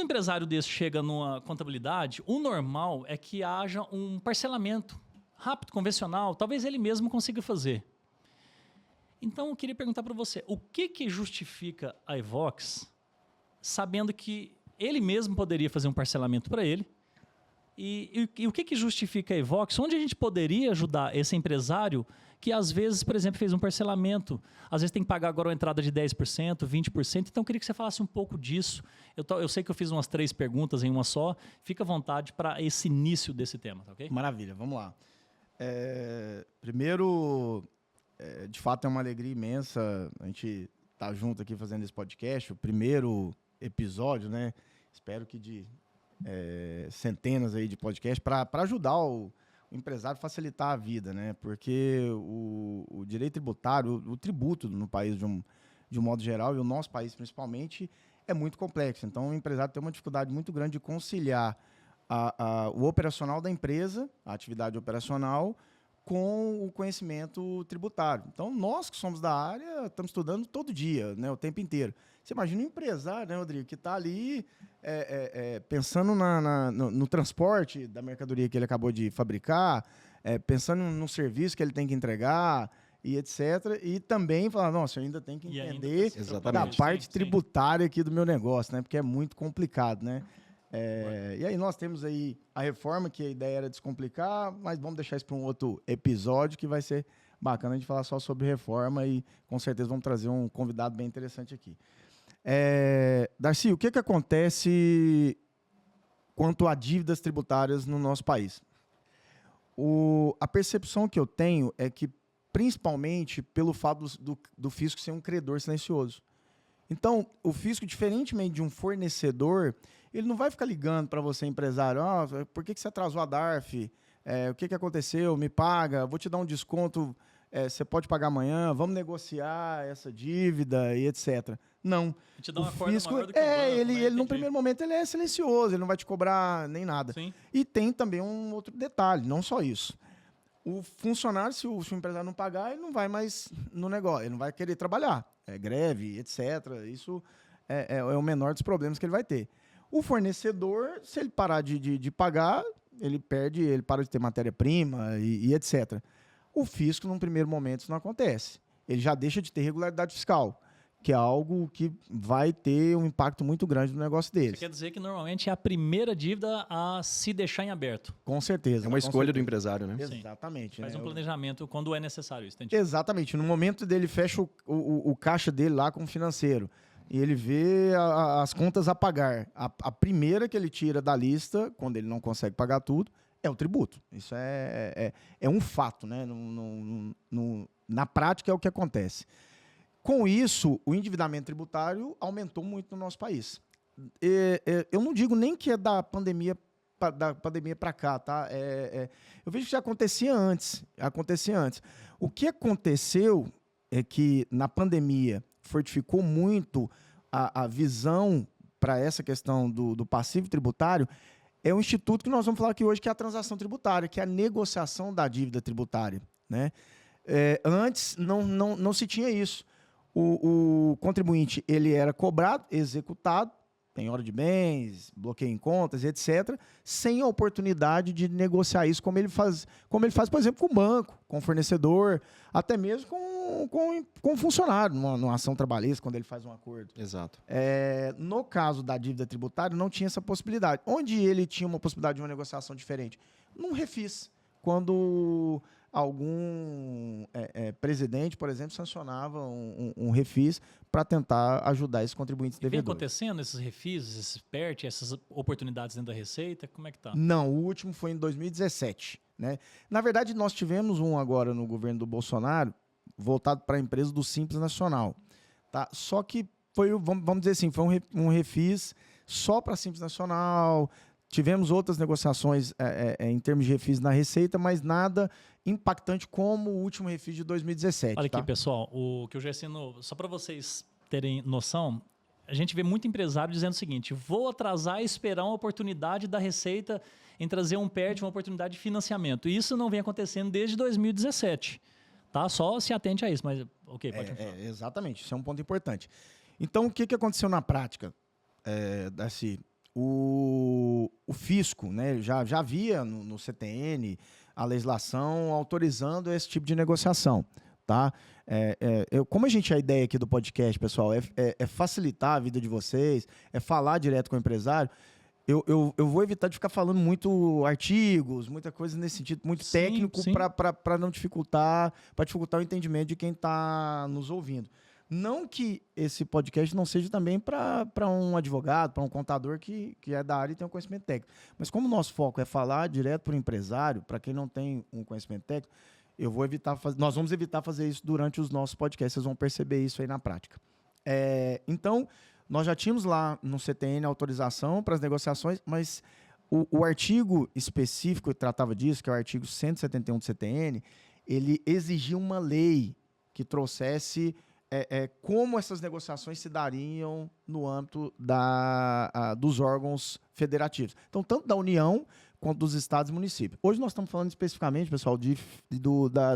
um empresário desse chega numa contabilidade, o normal é que haja um parcelamento rápido, convencional, talvez ele mesmo consiga fazer. Então, eu queria perguntar para você, o que justifica a Evox, sabendo que ele mesmo poderia fazer um parcelamento para ele, e o que justifica a Evox? Onde a gente poderia ajudar esse empresário que, às vezes, por exemplo, fez um parcelamento, às vezes tem que pagar agora uma entrada de 10%, 20%, então eu queria que você falasse um pouco disso. Eu sei que eu fiz umas 3 perguntas em uma só, fica à vontade para esse início desse tema, tá ok? Maravilha, vamos lá. Primeiro, de fato é uma alegria imensa a gente estar junto aqui fazendo esse podcast, o primeiro episódio, né? Espero que de centenas aí de podcasts para ajudar o empresário a facilitar a vida, né? Porque o direito tributário, o tributo no país de um modo geral, e o nosso país principalmente, é muito complexo. Então, o empresário tem uma dificuldade muito grande de conciliar o operacional da empresa, a atividade operacional, com o conhecimento tributário. Então, nós que somos da área, estamos estudando todo dia, né, o tempo inteiro. Você imagina um empresário, né, Rodrigo, que está ali pensando no transporte da mercadoria que ele acabou de fabricar, pensando no serviço que ele tem que entregar, e etc. E também falar, nossa, eu ainda tenho que entender da parte tributária aqui do meu negócio, né, porque é muito complicado, né? E aí nós temos aí a reforma, que a ideia era descomplicar, mas vamos deixar isso para um outro episódio que vai ser bacana a gente falar só sobre reforma e com certeza vamos trazer um convidado bem interessante aqui. Darcy, o que acontece quanto a dívidas tributárias no nosso país? A percepção que eu tenho é que, principalmente pelo fato do fisco ser um credor silencioso. Então, o fisco, diferentemente de um fornecedor, ele não vai ficar ligando para você, empresário, por que você atrasou a DARF? O que aconteceu? Me paga, vou te dar um desconto, você pode pagar amanhã, vamos negociar essa dívida e etc. Não. Te dá uma o fisco, maior do que o banco, ele no primeiro momento ele é silencioso, ele não vai te cobrar nem nada. Sim. E tem também um outro detalhe, não só isso. O funcionário, se o empresário não pagar, ele não vai mais no negócio, ele não vai querer trabalhar. Greve, etc. Isso é o menor dos problemas que ele vai ter. O fornecedor, se ele parar de pagar, ele para de ter matéria-prima e etc. O fisco, num primeiro momento, isso não acontece. Ele já deixa de ter regularidade fiscal, que é algo que vai ter um impacto muito grande no negócio deles. Isso quer dizer que normalmente é a primeira dívida a se deixar em aberto. Com certeza. É uma escolha do empresário, né? Exatamente. Faz um planejamento quando é necessário isso. Entendi. Exatamente. No momento dele fecha o caixa dele lá com o financeiro e ele vê as contas a pagar. A primeira que ele tira da lista, quando ele não consegue pagar tudo, é o tributo. Isso é um fato, né? Na prática é o que acontece. Com isso, o endividamento tributário aumentou muito no nosso país. Eu não digo nem que é da pandemia para cá, tá? Eu vejo que já acontecia antes. O que aconteceu é que na pandemia fortificou muito a visão para essa questão do passivo tributário. É um instituto que nós vamos falar aqui hoje, que é a transação tributária, que é a negociação da dívida tributária, né? Antes não se tinha isso. O contribuinte ele era cobrado, executado, penhora de bens, bloqueio em contas, etc., sem a oportunidade de negociar isso como ele faz, por exemplo, com o banco, com o fornecedor, até mesmo com o funcionário, numa ação trabalhista, quando ele faz um acordo. Exato. No caso da dívida tributária, não tinha essa possibilidade. Onde ele tinha uma possibilidade de uma negociação diferente? Num refis, quando algum presidente, por exemplo, sancionava um refis para tentar ajudar esses contribuintes devedores. Vem acontecendo esses refis, esses PERT, essas oportunidades dentro da Receita? Como é que está? Não, o último foi em 2017. Né? Na verdade, nós tivemos um agora no governo do Bolsonaro, voltado para a empresa do Simples Nacional. Tá? Só que foi, vamos dizer assim, foi um refis só para Simples Nacional. Tivemos outras negociações em termos de refis na Receita, mas nada impactante como o último refis de 2017. Olha tá? aqui, pessoal, o que eu já ensino, só para vocês terem noção, a gente vê muito empresário dizendo o seguinte: vou atrasar e esperar uma oportunidade da Receita em trazer um PERT, uma oportunidade de financiamento. E isso não vem acontecendo desde 2017. Tá? Só se atente a isso, mas ok, pode falar. Exatamente, isso é um ponto importante. Então, o que aconteceu na prática, Darcy? o fisco, né, já havia no CTN a legislação autorizando esse tipo de negociação. Tá? Como a ideia aqui do podcast, pessoal, é facilitar a vida de vocês, é falar direto com o empresário, eu vou evitar de ficar falando muito artigos, muita coisa nesse sentido, muito técnico, para não dificultar, para dificultar o entendimento de quem está nos ouvindo. Não que esse podcast não seja também para um advogado, para um contador que é da área e tem um conhecimento técnico. Mas como o nosso foco é falar direto para o empresário, para quem não tem um conhecimento técnico, nós vamos evitar fazer isso durante os nossos podcasts, vocês vão perceber isso aí na prática. Então, nós já tínhamos lá no CTN autorização para as negociações, mas o artigo específico que tratava disso, que é o artigo 171 do CTN, ele exigia uma lei que trouxesse como essas negociações se dariam no âmbito dos órgãos federativos. Então, tanto da União quanto dos estados e municípios. Hoje nós estamos falando especificamente, pessoal,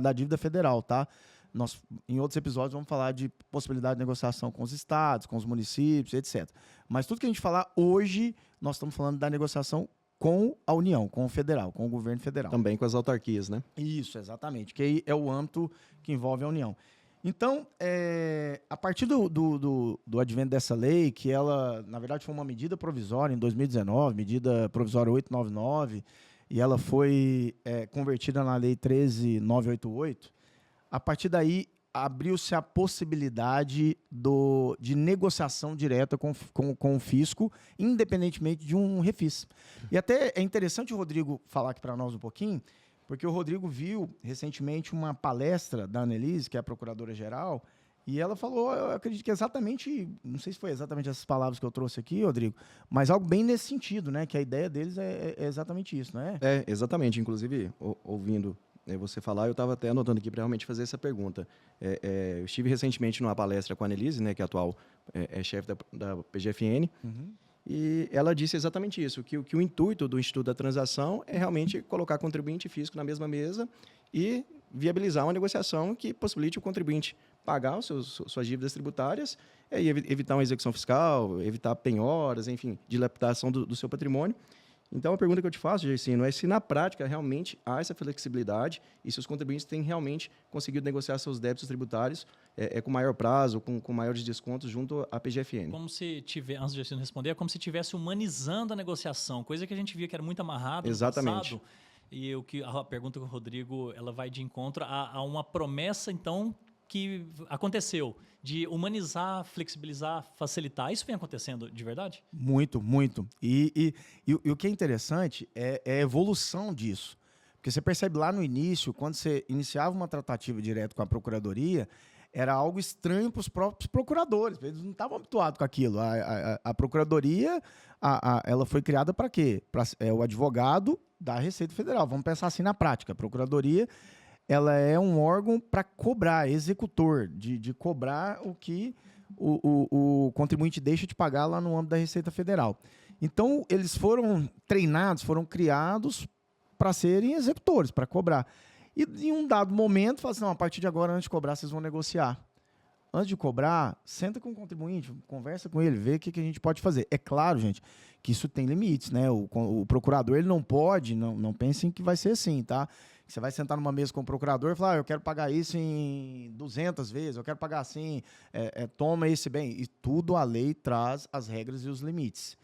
da dívida federal, tá? Nós, em outros episódios, vamos falar de possibilidade de negociação com os estados, com os municípios, etc. Mas tudo que a gente falar hoje, nós estamos falando da negociação com a União, com o federal, com o governo federal. Também com as autarquias, né? Isso, exatamente, que aí é o âmbito que envolve a União. Então, a partir do advento dessa lei, que ela, na verdade, foi uma medida provisória em 2019, medida provisória 899, e ela foi convertida na lei 13988, a partir daí abriu-se a possibilidade de negociação direta com o fisco, independentemente de um refis. E até é interessante o Rodrigo falar aqui para nós um pouquinho, porque o Rodrigo viu recentemente uma palestra da Annelise, que é a procuradora-geral, e ela falou, eu acredito que exatamente, não sei se foi exatamente essas palavras que eu trouxe aqui, Rodrigo, mas algo bem nesse sentido, né? Que a ideia deles é exatamente isso, não é? Exatamente. Inclusive, ouvindo você falar, eu estava até anotando aqui para realmente fazer essa pergunta. Eu estive recentemente numa palestra com a Annelise, né, que é atual chefe da PGFN, e ela disse exatamente isso, que o intuito do Instituto da Transação é realmente colocar contribuinte e fisco na mesma mesa e viabilizar uma negociação que possibilite o contribuinte pagar suas dívidas tributárias e evitar uma execução fiscal, evitar penhoras, enfim, dilapidação do seu patrimônio. Então, a pergunta que eu te faço, Gersino, é se na prática realmente há essa flexibilidade e se os contribuintes têm realmente conseguido negociar seus débitos tributários com maior prazo, com maiores descontos junto à PGFN. Como se tivesse, antes de Gersino responder, é como se estivesse humanizando a negociação, coisa que a gente via que era muito amarrado no passado. E a pergunta do Rodrigo, ela vai de encontro a uma promessa, então, que aconteceu, de humanizar, flexibilizar, facilitar. Isso vem acontecendo de verdade? Muito, muito. E o que é interessante é a evolução disso. Porque você percebe lá no início, quando você iniciava uma tratativa direto com a Procuradoria, era algo estranho para os próprios procuradores. Eles não estavam habituados com aquilo. A Procuradoria, ela foi criada para quê? O advogado da Receita Federal. Vamos pensar assim na prática. A Procuradoria, ela é um órgão para cobrar, executor, de cobrar o que o contribuinte deixa de pagar lá no âmbito da Receita Federal. Então, eles foram treinados, foram criados para serem executores, para cobrar. E em um dado momento, fala assim, não, a partir de agora, antes de cobrar, vocês vão negociar. Antes de cobrar, senta com o contribuinte, conversa com ele, vê o que a gente pode fazer. É claro, gente, que isso tem limites, né? O procurador, ele não pode, não pensem que vai ser assim, tá? Você vai sentar numa mesa com o procurador e falar, eu quero pagar isso em 200 vezes, eu quero pagar assim, toma esse bem. E tudo a lei traz as regras e os limites.